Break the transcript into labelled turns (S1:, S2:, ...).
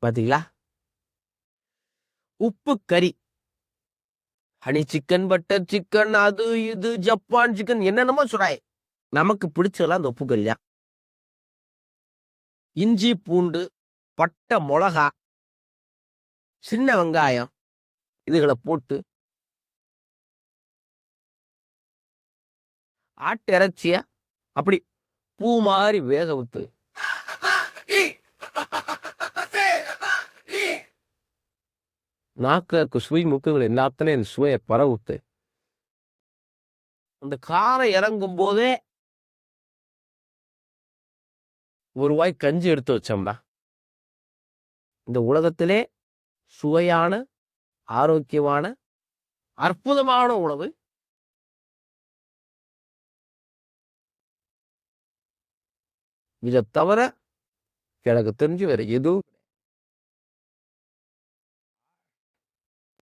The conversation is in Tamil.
S1: பாத்தீங்களா? உப்பு கறி, ஹனி சிக்கன், பட்டர் சிக்கன், அது இது ஜப்பான் சிக்கன் என்னென்னமோ சொல்றாங்க. நமக்கு பிடிச்சதெல்லாம் அந்த உப்பு கறி தான். இஞ்சி பூண்டு, பட்டை மிளகா, சின்ன வெங்காயம் இதுகளை போட்டு ஆட்டு இறைச்சிய அப்படி பூ மாதிரி வேக விட்டு நாக்குல இருக்க சுவை முக்குகள் எல்லாத்துலயும் அந்த சுவையை பரவுத்து அந்த காரம் இறங்கும் போதே ஒரு வாய் கஞ்சி எடுத்து வச்சோம்னா இந்த உலகத்திலே சுவையான ஆரோக்கியமான அற்புதமான உணவு இதை தவிர எனக்கு தெரிஞ்சு வேற எதுவும்